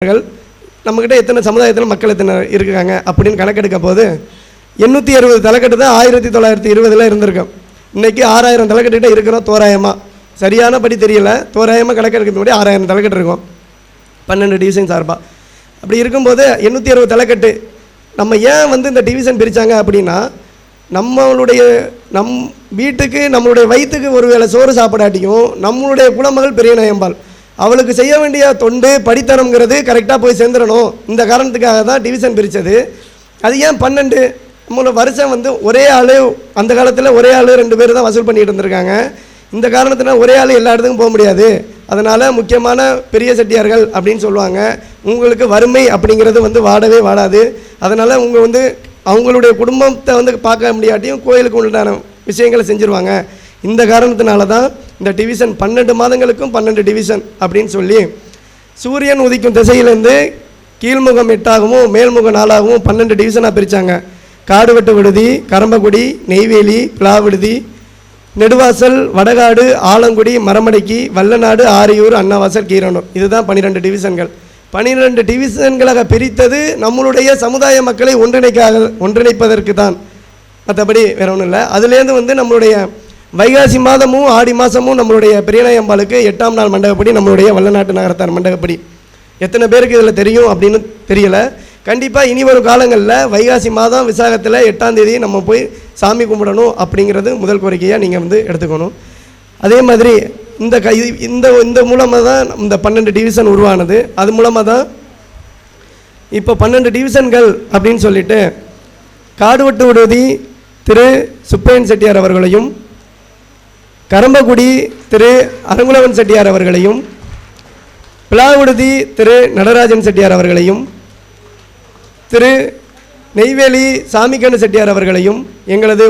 நம்மக்கிட்ட எத்தனை சமுதாயத்தில் மக்கள் எத்தனை இருக்காங்க அப்படின்னு கணக்கெடுக்க போது 860 தலைக்கட்டு தான் 1920 இருந்திருக்கோம். இன்றைக்கி 6000 தலைக்கட்டுகிட்ட இருக்கிறோம். தோராயமாக சரியான படி தெரியல, தோராயமாக கணக்கெடுக்கிறது முன்னாடி 6000 தலைக்கட்டு இருக்கும் 12 டிவிஷன் சார்பாக. அப்படி இருக்கும்போது 860 தலைக்கட்டு நம்ம ஏன் இந்த டிவிஷன் பிரித்தாங்க அப்படின்னா, நம்மளுடைய வீட்டுக்கு நம்மளுடைய வயிற்றுக்கு ஒரு வேளை சோறு சாப்பிடாட்டியும் நம்மளுடைய குலமகள் பெரிய நயம்பாள், அவளுக்கு செய்ய வேண்டிய தொண்டு படித்தனம்ங்கிறது கரெக்டாக போய் சேர்ந்துடணும். இந்த காரணத்துக்காக தான் டிவிஷன் பிரித்தது. அது ஏன் 12? நம்மளோட வருஷம் ஒரே ஆள், அந்த காலத்தில் ஒரே ஆள் 2 பேர் தான் வசூல் பண்ணிகிட்டு இருந்திருக்காங்க. இந்த காரணத்தினால் ஒரே ஆள் எல்லா இடத்துக்கும் போக முடியாது. அதனால் முக்கியமான பெரிய செட்டியார்கள் அப்படின்னு சொல்லுவாங்க. உங்களுக்கு வறுமை அப்படிங்கிறது வாடவே வாடாது. அதனால் உங்கள் அவங்களுடைய குடும்பத்தை பார்க்க முடியாட்டியும் கோயிலுக்கு உண்டான விஷயங்களை செஞ்சுருவாங்க. இந்த காரணத்தினால தான் இந்த டிவிஷன் 12 மாதங்களுக்கும் 12 டிவிஷன் அப்படின்னு சொல்லி சூரியன் உதிக்கும் திசையிலேருந்து கீழ்முகம் 8ஆகவும் மேல்முகம் 4ஆகவும் 12 டிவிஷனாக பிரித்தாங்க. காடுவெட்டு விடுதி, கரம்பக்குடி, நெய்வேலி, பிளாவிடுதி, நெடுவாசல், வடகாடு, ஆலங்குடி, மரமடைக்கி, வல்லநாடு, ஆரியூர், அண்ணாவாசல், கீரனூர். இதுதான் 12 டிவிஷன்கள். 12 டிவிஷன்களாக பிரித்தது நம்மளுடைய சமுதாய மக்களை ஒன்றிணைப்பதற்கு தான், மற்றபடி வேற ஒன்றும் இல்லை. அதுலேருந்து நம்மளுடைய வைகாசி மாதமும் ஆடி மாதமும் நம்மளுடைய பெரியநாயம்பாளுக்கு 8ஆம் நாள் மண்டபப்படி, நம்மளுடைய வல்லநாட்டு நகரத்தார் மண்டபப்படி. எத்தனை பேருக்கு இதில் தெரியும் அப்படின்னு தெரியல. கண்டிப்பாக இனி வரும் காலங்களில் வைகாசி மாதம் விசாகத்தில் 8ஆம் தேதி நம்ம போய் சாமி கும்பிடணும் அப்படிங்கிறது முதல் கோரிக்கையாக நீங்கள் எடுத்துக்கணும். அதே மாதிரி இந்த மூலமாக தான் இந்த 12 டிவிஷன் உருவானது. அது மூலமாக தான் இப்போ 12 டிவிஷன்கள் அப்படின்னு சொல்லிட்டு காடுவெட்டு விடுதி திரு சுப்பையன் செட்டியார் அவர்களையும், கரம்பக்குடி திரு அரங்குலவன் செட்டியார் அவர்களையும், பிளாவிடுதி திரு நடராஜன் செட்டியார் அவர்களையும், திரு நெய்வேலி சாமிக்கண்ணு செட்டியார் அவர்களையும், எங்களது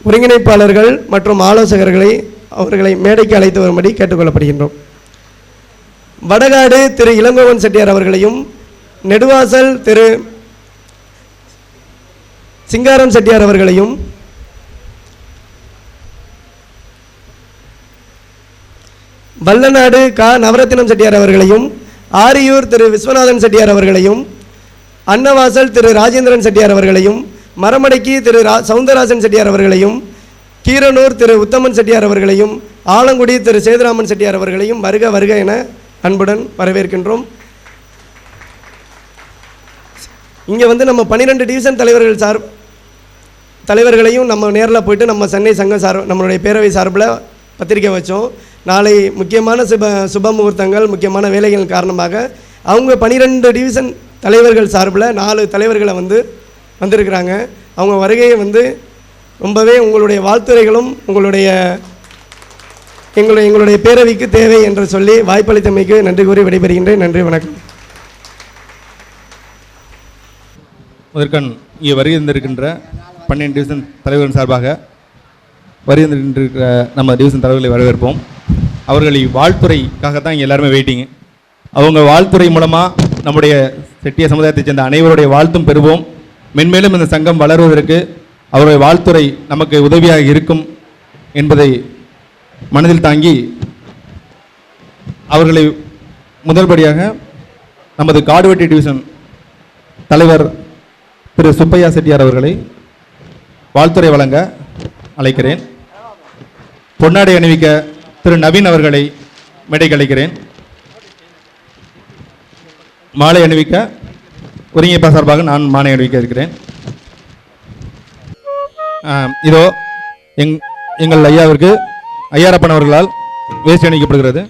ஒருங்கிணைப்பாளர்கள் மற்றும் அவர்களை மேடைக்கு அழைத்து வரும்படி கேட்டுக்கொள்ளப்படுகின்றோம். வடகாடு திரு இளங்கோவன் செட்டியார் அவர்களையும், நெடுவாசல் திரு சிங்காரம் செட்டியார் அவர்களையும், வல்லநாடு நவரத்தினம் செட்டியார் அவர்களையும், ஆரியூர் திரு விஸ்வநாதன் செட்டியார் அவர்களையும், அன்னவாசல் திரு ராஜேந்திரன் செட்டியார் அவர்களையும், மரமடைக்கி திரு சவுந்தரராஜன் செட்டியார் அவர்களையும், கீரனூர் திரு உத்தமன் செட்டியார் அவர்களையும், ஆலங்குடி திரு சேதுராமன் செட்டியார் அவர்களையும் வருக வருக என அன்புடன் வரவேற்கின்றோம். இங்கே நம்ம 12 டிவிஷன் தலைவர்களையும் நம்ம நேரில் போயிட்டு நம்ம சென்னை சங்கம் நம்மளுடைய பேரவை சார்பில் பத்திரிக்கை வச்சோம். நாளை முக்கியமான சுப முகூர்த்தங்கள், முக்கியமான வேலைகள் காரணமாக அவங்க 12 டிவிஷன் தலைவர்கள் சார்பில் 4 தலைவர்களை வந்திருக்கிறாங்க. அவங்க வருகையை ரொம்பவே உங்களுடைய வாழ்த்துரைகளும் எங்களுடைய பேரவைக்கு தேவை என்று சொல்லி வாய்ப்பளித்தமைக்கு நன்றி கூறி விடைபெறுகின்றேன். நன்றி, வணக்கம். முதற்கண் இங்கே வருகின்றிருக்கின்ற 12 டிவிஷன் தலைவர்கள் சார்பாக வருகின்றிருக்கிற நம்ம டிவிஷன் தலைவர்களை வரவேற்போம். அவர்களை வாழ்த்துறைக்காகத்தான் இங்கே எல்லாருமே வெயிட்டிங்க. அவங்க வாழ்த்துறை மூலமாக நம்முடைய செட்டிய சமுதாயத்தைச் சேர்ந்த அனைவருடைய வாழ்த்தும் பெறுவோம். மென்மேலும் இந்த சங்கம் வளர்வதற்கு அவருடைய வாழ்த்துறை நமக்கு உதவியாக இருக்கும் என்பதை மனதில் தாங்கி அவர்களை முதல்படியாக நமது காடுவெட்டி டிவிஷன் தலைவர் திரு சுப்பையா செட்டியார் அவர்களை வாழ்த்துறை வழங்க அழைக்கிறேன். பொன்னாடை அணிவிக்க திரு நவீன் அவர்களை மேடைக்கு அழைக்கிறேன். மாலை அணிவிக்க ஒருங்கிணைப்பாளர் சார்பாக நான் மாலை அணிவிக்க இருக்கிறேன். இதோ எங்கள் ஐயாவிற்கு ஐயாரப்பன் அவர்களால் வேஷ்டி அணிவிக்கப்படுகிறது.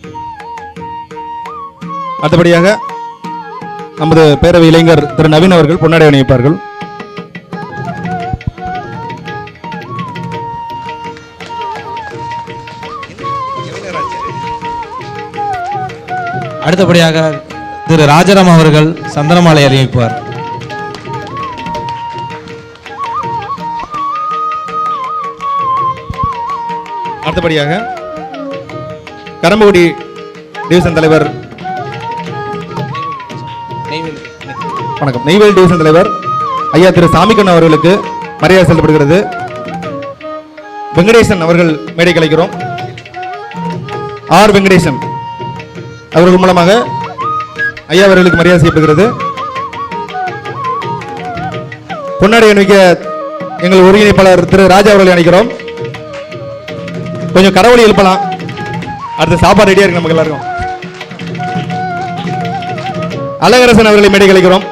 அடுத்தபடியாக நமது பேரவை இளைஞர் திரு நவீன் அவர்கள் பொன்னாடை அணிவிப்பார்கள். அடுத்தபடியாக திரு ராஜாராம் அவர்கள் சந்தனமாலை அறிவிப்பார். அடுத்தபடியாக கரம்பக்குடி டிவிஷன் தலைவர் நெய்வேலி டிவிஷன் தலைவர் ஐயா திரு சாமிக்கண்ணு அவர்களுக்கு மரியாதை செலுத்தப்படுகிறது. வெங்கடேசன் அவர்கள் மேடைக்கு அழைக்கிறோம். ஆர் வெங்கடேசன் அவர்கள் மூலமாக ஐயா அவர்களுக்கு மரியாதை செய்யப்படுகிறது. பொன்னாடை அணிவிக்க எங்கள் ஒருங்கிணைப்பாளர் திரு ராஜா அவர்களை அழைக்கிறோம். கொஞ்சம் கரவொலி எழுப்பலாம். அடுத்த சாப்பாடு ரெடியா இருக்கு நமக்கு எல்லாருக்கும். அழகரசன் அவர்களை மேடை அழைக்கிறோம்.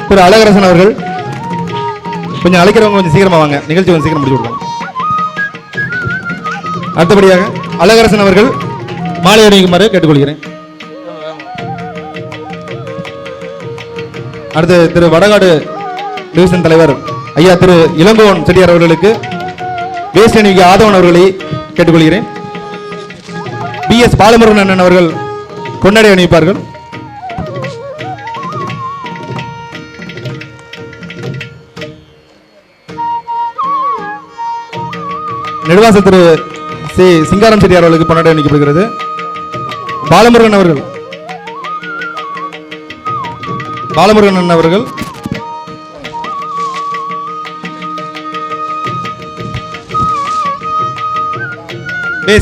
திரு அழகரசன் அவர்கள் கொஞ்சம் அழைக்கிறவங்க கொஞ்சம் சீக்கிரமா வாங்க, நிகழ்ச்சி கொஞ்சம் சீக்கிரம் முடிச்சு கொடுக்கலாம். அடுத்தபடியாக அழகரசன் அவர்கள் மாலை அணிவிக்குமாறு கேட்டுக்கொள்கிறேன். அடுத்து திரு வடகாடு டிவிஷன் தலைவர் ஐயா திரு இளங்கோவன் செட்டியார் அவர்களுக்கு வேஸ்ட் அணிவிக்க ஆதவன் அவர்களை கேட்டுக்கொள்கிறேன். பி.எஸ். பாலமுருகன் அண்ணன் அவர்கள் பொன்னாடை அணிவிப்பார்கள். நெடுவாசல் திரு சி சிங்காரம் செட்டியார் அவர்களுக்கு பொன்னாடை அணிவிக்கப்படுகிறது. பாலமுருகன் அவர்கள்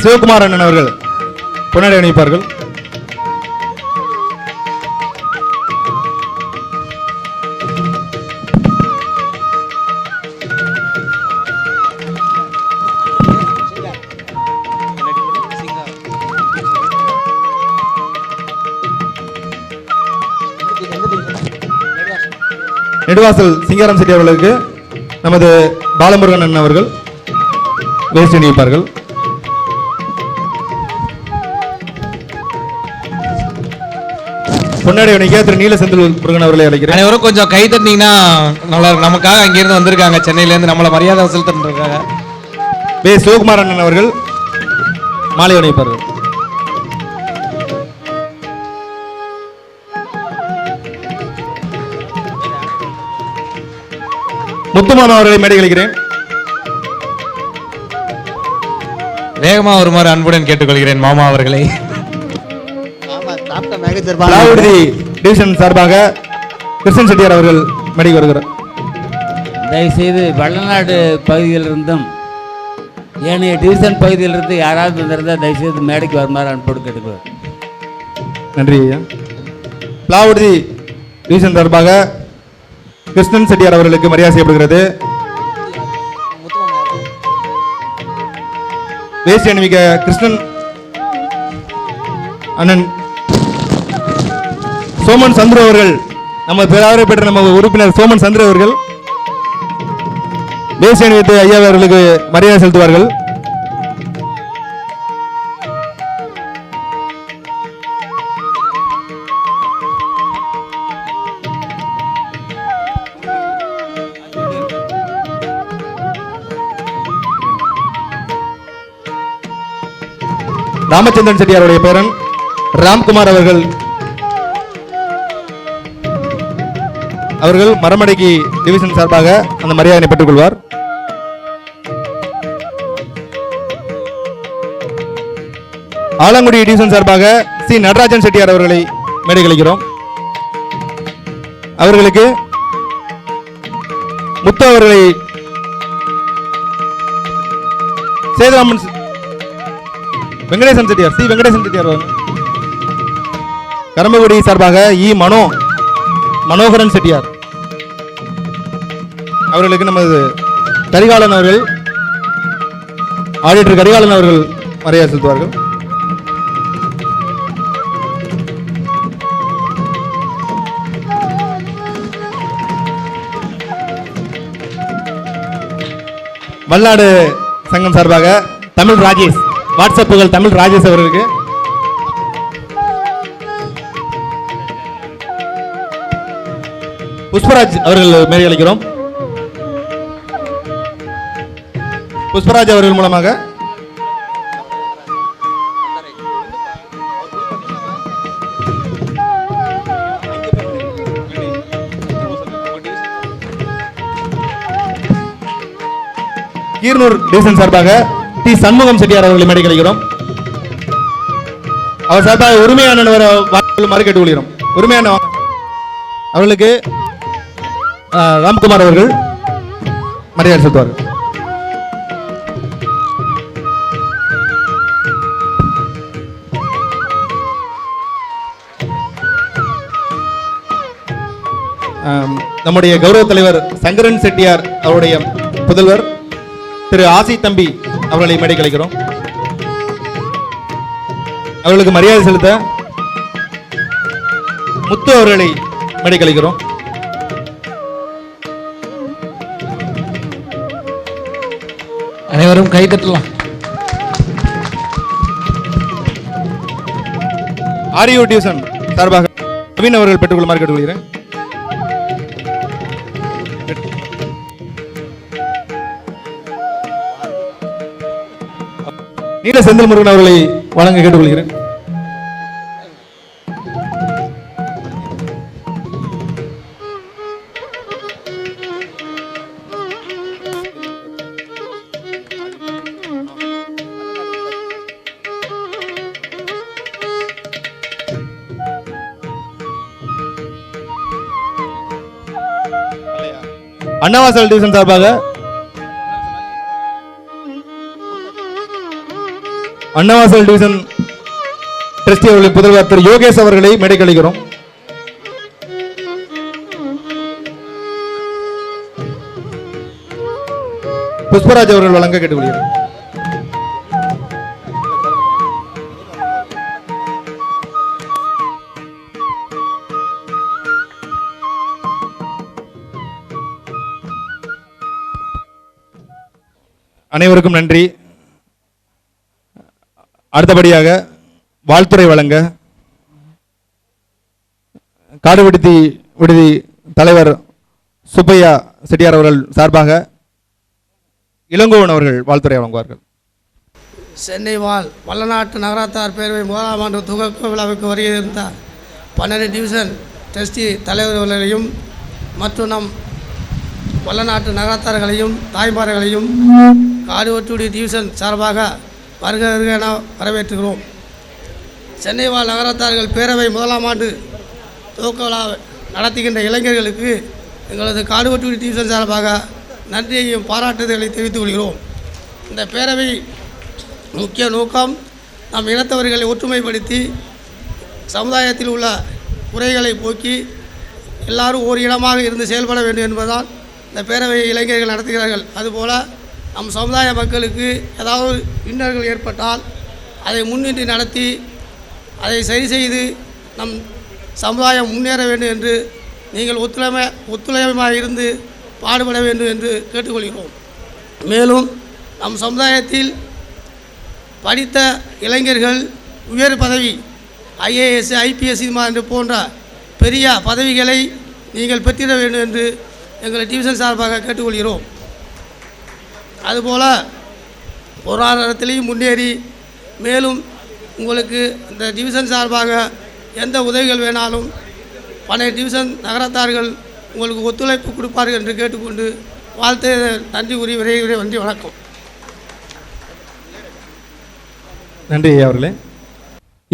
சிவகுமார் அண்ணன் அவர்கள் பொன்னாடை அணிவிப்பார்கள். நெடுவாசல் சிங்காரம் செட்டி அவர்களுக்கு நமது பாலமுருகன் அண்ணன் அவர்கள் வேஸ்ட் அணிவிப்பார்கள். பொன்னாடை அணிவிக்க திரு நீல செந்தில் முருகன் அவர்களை அழைக்கிறேன். அனைவரும் கொஞ்சம் கை தட்டினீங்கன்னா நல்லா இருக்கும். நமக்காக அங்கிருந்து வந்திருக்காங்க, சென்னையிலேருந்து நம்மளை மரியாதை செலுத்திருக்காங்க. சிவகுமார் அண்ணன் அவர்கள் மாலை அணிவிப்பார்கள். முத்துமாமா அவர்களை மேடை அழைக்கிறேன். வேகமா வருமாறு அன்புடன் கேட்டுக்கொள்கிறேன் மாமா அவர்களை. டிவிஷன் சார்பாக கிருஷ்ணன் செட்டியார் அவர்கள் மேடைக்கு வருகிறார். தயவுசெய்து வள்ளநாடு பகுதியிலிருந்தும் ஏனைய டிவிஷன் பகுதியிலிருந்து யாராவது வந்திருந்தால் தயவுசெய்து மேடைக்கு வருமாறு அன்போடு கேட்டுக்குவார். நன்றி ஐயா. பிளாவுடி டிவிஷன் சார்பாக கிருஷ்ணன் செட்டியார் அவர்களுக்கு மரியாதை செய்யப்படுகிறது. வேஸ்ட் அணிவிக்க கிருஷ்ணன் அண்ணன் சோமன் சந்திர அவர்கள், நம்ம பேராவரை பெற்ற நம்ம உறுப்பினர் சோமன் சந்திர அவர்கள் வேஸ்ட் அணிவித்து ஐயா அவர்களுக்கு மரியாதை செலுத்துவார்கள். ராமச்சந்திரன் செட்டியாருடைய பேரன் ராம்குமார் அவர்கள் மரமடைக்கு டிவிஷன் சார்பாக அந்த மரியாதையை பெற்றுக் கொள்வார். ஆலங்குடி டிவிஷன் சார்பாக சி நடராஜன் செட்டியார் அவர்களை மேடை அழைக்கிறோம். அவர்களுக்கு முத்து அவர்களை சேதுராமன் வெங்கடேசன் செட்டியார் சி வெங்கடேசன் செட்டியார் கரம்பக்குடி சார்பாக இ மனோகரன் செட்டியார் அவர்களுக்கு நமது கரிகாலன் அவர்கள் ஆடிட்டர் கரிகாலன் அவர்கள் மரியாதை செலுத்துவார்கள். வல்லாடு சங்கம் சார்பாக தமிழ் ராஜேஷ் வாட்ஸ்அப்புகள் தமிழ் ராஜேஷ் அவர்களுக்கு புஷ்பராஜ் அவர்கள் மேலே அளிக்கிறோம். புஷ்பராஜ் அவர்கள் மூலமாக கீரனூர் டிவிஷன் சார்பாக டி சண்முகம் செட்டியார் அவர்களை மேடை அழைக்கிறோம். அவர் சார்பாக உரிமையான மறு கேட்டுக்கொள்கிறோம். உரிமையான அவர்களுக்கு ராம்குமார் அவர்கள் மரியாதை செலுத்துவார்கள். நம்முடைய கௌரவ தலைவர் சங்கரன் செட்டியார் அவருடைய புதல்வர் திரு ஆசி தம்பி அவர்களை மேடை கலைக்கிறோம். அவர்களுக்கு மரியாதை செலுத்த முத்து அவர்களை மேடை கலைக்கிறோம். அனைவரும் கை தட்டலாம். ஆரியோ டிவிஷன் சார்பாக நவீன் அவர்கள் பெற்றுக்கொள்ளுமாறு கேட்டுக்கொள்கிறேன். நீல செந்தில் முருகன் அவர்களை வழங்க கேட்டுக்கொள்கிறேன். அண்ணாவாசல் டிவிஷன் சார்பாக அண்ணாவாசல் டிவிஷன் டிரஸ்டி அவர்களின் புதல்வர் திரு யோகேஷ் அவர்களை மேடை கழிக்கிறோம். புஷ்பராஜ் அவர்கள் வழங்க கேட்டுக்கொள்கிறேன். அனைவருக்கும் நன்றி. அடுத்தபடியாக வாழ்த்துறை வழங்க காடு விடுதி தலைவர் சுப்பையா செட்டியார் அவர்கள் சார்பாக இளங்கோவன் அவர்கள் வாழ்த்துறை வழங்குவார்கள். சென்னை வாழ் வல்லநாட்டு நகரத்தார் பேரவை முதலாம் ஆண்டு துவக்க விழாவுக்கு வருகின்ற 12 டிவிஷன் டிரஸ்டி தலைவர்களையும் மற்றும் நம் வல்லநாட்டு நகரத்தார்களையும் தாய்மார்களையும் காடுவெட்டுடி டிவிஷன் சார்பாக வருக என வரவேற்றுகிறோம். சென்னை வாழ் நகரத்தார்கள் பேரவை முதலாம் ஆண்டு துவக்க விழா நடத்துகின்ற இளைஞர்களுக்கு எங்களது காடுவெட்டுடி டிவிஷன் சார்பாக நன்றியையும் பாராட்டுதல்களை தெரிவித்துக் கொள்கிறோம். இந்த பேரவை முக்கிய நோக்கம் நம் இனத்தவர்களை ஒற்றுமைப்படுத்தி சமுதாயத்தில் உள்ள குறைகளை போக்கி எல்லாரும் ஒரு இடமாக இருந்து செயல்பட வேண்டும் என்பதால் இந்த பேரவையை இளைஞர்கள் நடத்துகிறார்கள். அதுபோல் நம் சமுதாய மக்களுக்கு ஏதாவது இன்னல்கள் ஏற்பட்டால் அதை முன்னின்று நடத்தி அதை சரி செய்து நம் சமுதாயம் முன்னேற வேண்டும் என்று நீங்கள் ஒத்துழைமையாக இருந்து பாடுபட வேண்டும் என்று கேட்டுக்கொள்கிறோம். மேலும் நம் சமுதாயத்தில் படித்த இளைஞர்கள் உயர் பதவி IAS IPS இது போன்ற பெரிய பதவிகளை நீங்கள் பெற்றிட வேண்டும் என்று எங்கள் டிவிஷன் சார்பாக கேட்டுக்கொள்கிறோம். அதுபோல் பொருளாதாரத்திலையும் முன்னேறி மேலும் உங்களுக்கு இந்த டிவிஷன் சார்பாக எந்த உதவிகள் வேணாலும் 12 டிவிஷன் நகரத்தார்கள் உங்களுக்கு ஒத்துழைப்பு கொடுப்பார்கள் என்று கேட்டுக்கொண்டு வாழ்த்து நன்றி கூறி விரைவில் நன்றி வணக்கம். நன்றி அவர்களே.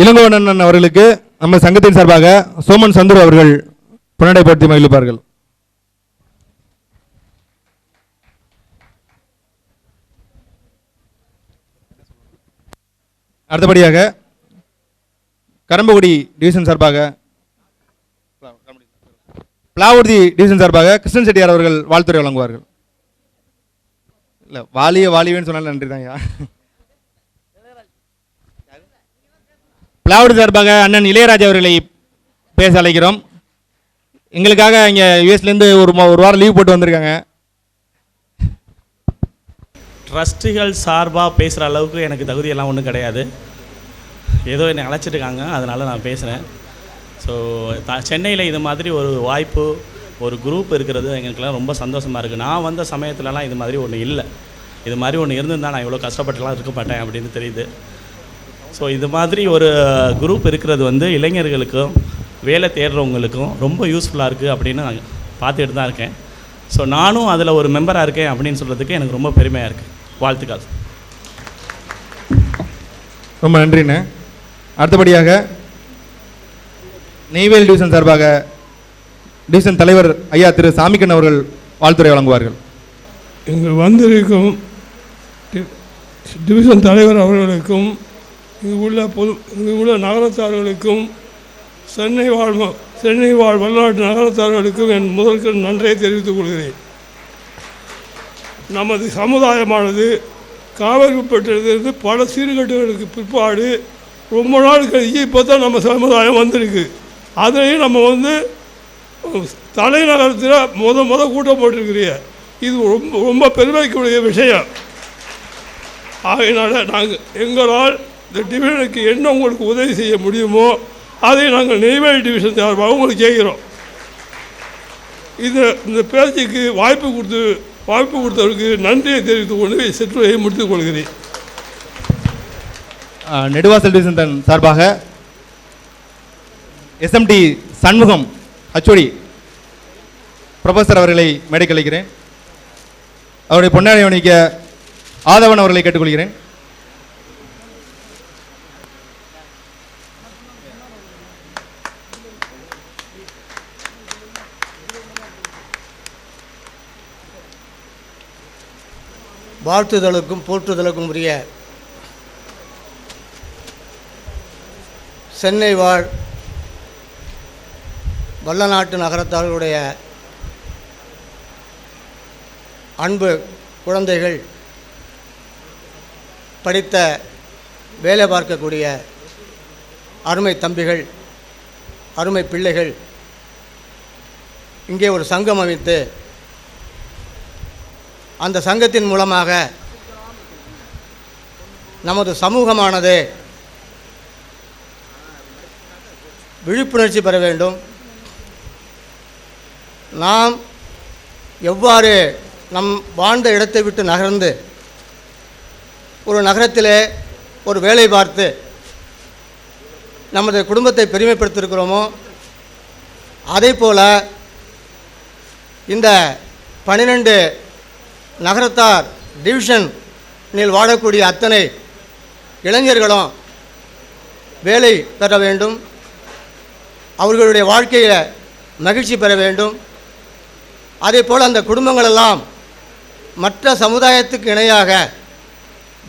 இளங்கோவன் அவர்களுக்கு நம்ம சங்கத்தின் சார்பாக சோமன் சந்துரு அவர்கள் புனடைப்படுத்தி மகிழ்ப்பார்கள். அடுத்தபடியாக கரம்பக்குடி டிவிஷன் சார்பாக பிளாவூர்தி டிவிஷன் சார்பாக கிருஷ்ணன் செட்டியார் அவர்கள் வாழ்த்துறை வழங்குவார்கள். இல்லை வாலிவேன்னு சொன்னாலும் நன்றி தான். பிளாவூர்தி சார்பாக அண்ணன் இளையராஜா அவர்களை பேச அழைக்கிறோம். எங்களுக்காக இங்கே யூஎஸ்லேருந்து ஒரு வாரம் லீவ் போட்டு வந்திருக்காங்க. ட்ரஸ்டிகள் சார்பாக பேசுகிற அளவுக்கு எனக்கு தகுதியெல்லாம் ஒன்றும் கிடையாது. ஏதோ என்னை அழைச்சிட்ருக்காங்க, அதனால் நான் பேசுகிறேன். ஸோ சென்னையில் இது மாதிரி ஒரு வாய்ப்பு, ஒரு குரூப் இருக்கிறது எங்களுக்கெல்லாம் ரொம்ப சந்தோஷமாக இருக்குது. நான் வந்த சமயத்துலலாம் இது மாதிரி ஒன்று இல்லை. இது மாதிரி ஒன்று இருந்திருந்தால் நான் இவ்வளோ கஷ்டப்பட்டுலாம் இருக்க மாட்டேன் அப்படின்னு தெரியுது. ஸோ இது மாதிரி ஒரு குரூப் இருக்கிறது வந்து இளைஞர்களுக்கும் வேலை தேடுறவங்களுக்கும் ரொம்ப யூஸ்ஃபுல்லாக இருக்குது அப்படின்னு நான் பார்த்துட்டு தான் இருக்கேன். ஸோ நானும் அதில் ஒரு மெம்பராக இருக்கேன் அப்படின்னு சொல்கிறதுக்கு எனக்கு ரொம்ப பெருமையாக இருக்குது. வாழ்த்துக்கள். ரொம்ப நன்றிண்ணே. அடுத்தபடியாக நெய்வேலி டிவிஷன் சார்பாக டிவிஷன் தலைவர் ஐயா திரு சாமிக்கன் அவர்கள் வாழ்த்துறை வழங்குவார்கள். இங்கு வந்திருக்கும் டிவிஷன் தலைவர் அவர்களுக்கும் இங்கு உள்ள நகரத்தார்களுக்கும் சென்னை வாழ் வல்லநாட்டு நகரத்தார்களுக்கும் என் முதல்கள் நன்றியை தெரிவித்துக் கொள்கிறேன். நமது சமுதாயமானது காவிரிப்பட்டிலிருந்து பல சீர்கேடுகளுக்கு பிற்பாடு ரொம்ப நாள் கழிச்சு இப்போ தான் நம்ம சமுதாயம் வந்திருக்கு. அதையும் நம்ம தலைநகரத்தில் முத கூட்டம் போட்டிருக்கிறீங்க. இது ரொம்ப ரொம்ப பெருமைக்குரிய விஷயம். ஆகையினால நாங்கள் எங்களால் இந்த டிவிஷனுக்கு என்ன உங்களுக்கு உதவி செய்ய முடியுமோ அதை நாங்கள் நெய்வேலி டிவிஷன் சார்பாக உங்களுக்கு செய்கிறோம். இந்த பேச்சுக்கு வாய்ப்பு கொடுத்தவருக்கு நன்றியை தெரிவித்துக் கொண்டு சிற்றுரையை முடித்துக் கொள்கிறேன். நெடுவாசல் டிவிஷன் சார்பாக எஸ்எம்டி சண்முகம் HOD ப்ரொஃபஸர் அவர்களை மேடைக்கு அழைக்கிறேன். அவருடைய பொன்னாடை அணிவிக்க ஆதவன் அவர்களை கேட்டுக்கொள்கிறேன். வாழ்த்துதலுக்கும் போற்றுதலுக்கும் உரிய சென்னை வாழ் வல்லநாட்டு நகரத்தார்களுடைய அன்பு குழந்தைகள், படித்த வேலை பார்க்கக்கூடிய அருமை தம்பிகள், அருமை பிள்ளைகள், இங்கே ஒரு சங்கம் அமைத்து அந்த சங்கத்தின் மூலமாக நமது சமூகமானது விழிப்புணர்ச்சி பெற வேண்டும். நாம் எவ்வாறு நம் வாழ்ந்த இடத்தை விட்டு நகர்ந்து ஒரு நகரத்திலே ஒரு வேலை பார்த்து நமது குடும்பத்தை பெருமைப்படுத்தியிருக்கிறோமோ அதே போல் இந்த 12 நகரத்தார் டிவிஷனில் வாழக்கூடிய அத்தனை இளைஞர்களும் வேலை பெற வேண்டும், அவர்களுடைய வாழ்க்கையில் மகிழ்ச்சி பெற வேண்டும். அதே போல் அந்த குடும்பங்களெல்லாம் மற்ற சமுதாயத்துக்கு இணையாக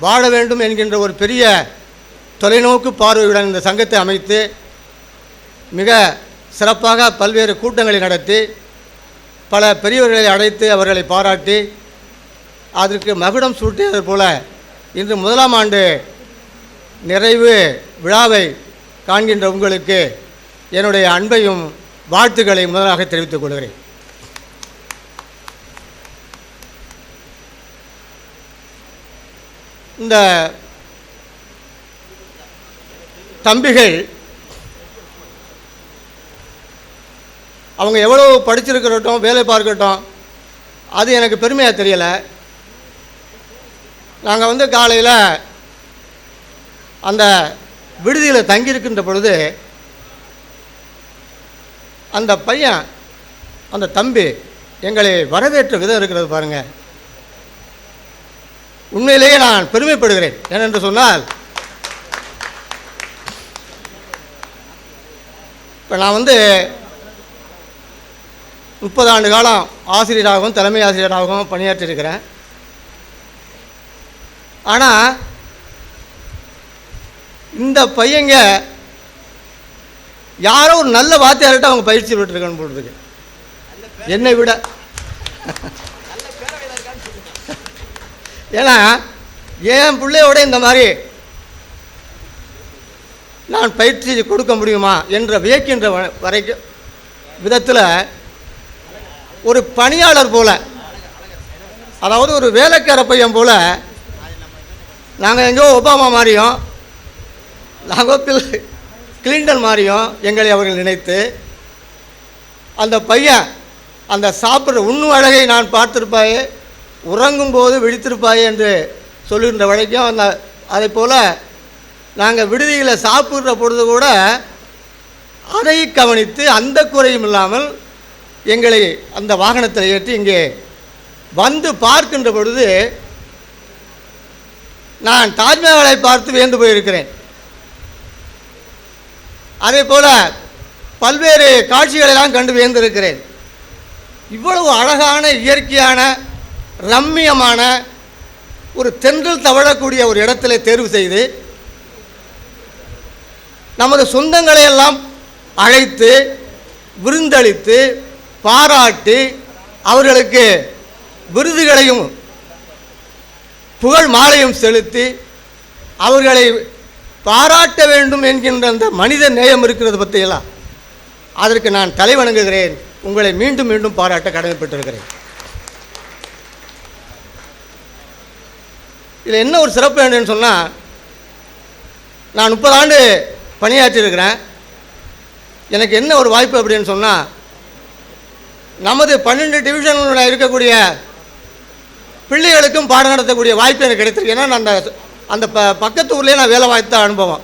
வாழ வேண்டும் என்கின்ற ஒரு பெரிய தொலைநோக்கு பார்வையுடன் இந்த சங்கத்தை அமைத்து மிக சிறப்பாக பல்வேறு கூட்டங்களை நடத்தி பல பெரியவர்களை அழைத்து அவர்களை பாராட்டி அதற்கு மகுடம் சூட்டியது போல இன்று 1ஆம் ஆண்டு நிறைவு விழாவை காண்கின்ற உங்களுக்கு என்னுடைய அன்பையும் வாழ்த்துக்களை முதலாக தெரிவித்துக் கொள்கிறேன். இந்த தம்பிகள் அவங்க எவ்வளோ படிச்சிருக்கிறட்டும், வேலை பார்க்கட்டும், அது எனக்கு பெருமையாக தெரியலை. நாங்கள் காலையில் அந்த விடுதியில் தங்கியிருக்கின்ற பொழுது அந்த பையன், அந்த தம்பி எங்களை வரவேற்ற விதம் இருக்கிறது பாருங்கள், உண்மையிலேயே நான் பெருமைப்படுகிறேன். ஏனென்று சொன்னால் இப்போ நான் 30 ஆண்டு காலம் ஆசிரியராகவும் தலைமை ஆசிரியராகவும் பணியாற்றியிருக்கிறேன். ஆனால் இந்த பையங்க யாரோ ஒரு நல்ல வாத்தியார்கிட்ட அவங்க பயிற்சி பெற்றிருக்கணும் போடுறதுக்கு என்னை விட. ஏன்னா என் பிள்ளையோட இந்த மாதிரி நான் பயிற்சி கொடுக்க முடியுமா என்ற வியக்கின்ற வரைக்கும் விதத்தில் ஒரு பணியாளர் போல், அதாவது ஒரு வேலைக்கார பையன் போல், நாங்கள் எங்கேயோ ஒபாமா மாதிரியும் நாங்கள் கிளின்டன் மாதிரியும் எங்களை அவர்கள் நினைத்து அந்த பையன் அந்த சாப்பிட்ற உண்ணும் அழகை நான் பார்த்திருப்பாயே, உறங்கும்போது விழித்திருப்பாயே என்று சொல்லுகின்ற வரைக்கும் அந்த அதை போல் நாங்கள் விடுதியில் சாப்பிட்ற பொழுது கூட அதை கவனித்து அந்த குறையும் இல்லாமல் எங்களை அந்த வாகனத்தில் ஏற்றி இங்கே பார்க்கின்ற பொழுது நான் தாஜ்மஹாலை பார்த்து வியந்து போயிருக்கிறேன். அதே போல் பல்வேறு காட்சிகளெல்லாம் கண்டு வியந்திருக்கிறேன். இவ்வளவு அழகான இயற்கையான ரம்மியமான ஒரு தென்றல் தவழக்கூடிய ஒரு இடத்துல தேர்வு செய்து நமது சொந்தங்களை எல்லாம் அழைத்து விருந்தளித்து பாராட்டி அவர்களுக்கு விருதுகளையும் புகழ் மாலையும் செலுத்தி அவர்களை பாராட்ட வேண்டும் என்கின்ற அந்த மனித நேயம் இருக்கிறது பற்றியெல்லாம் அதற்கு நான் தலை வணங்குகிறேன். உங்களை மீண்டும் மீண்டும் பாராட்ட கடமைப்பட்டிருக்கிறேன். இதில் என்ன ஒரு சிறப்பு என்னன்னு சொன்னால், நான் 30 ஆண்டு பணியாற்றியிருக்கிறேன். எனக்கு என்ன ஒரு வாய்ப்பு அப்படின்னு சொன்னால், நமது 12 டிவிஷனில் இருக்கக்கூடிய பிள்ளைகளுக்கும் பாடம் நடத்தக்கூடிய வாய்ப்பு எனக்கு கிடைத்திருக்கு. ஏன்னா நான் அந்த பக்கத்து ஊர்லேயே நான் வேலை வாய்த்த அனுபவம்.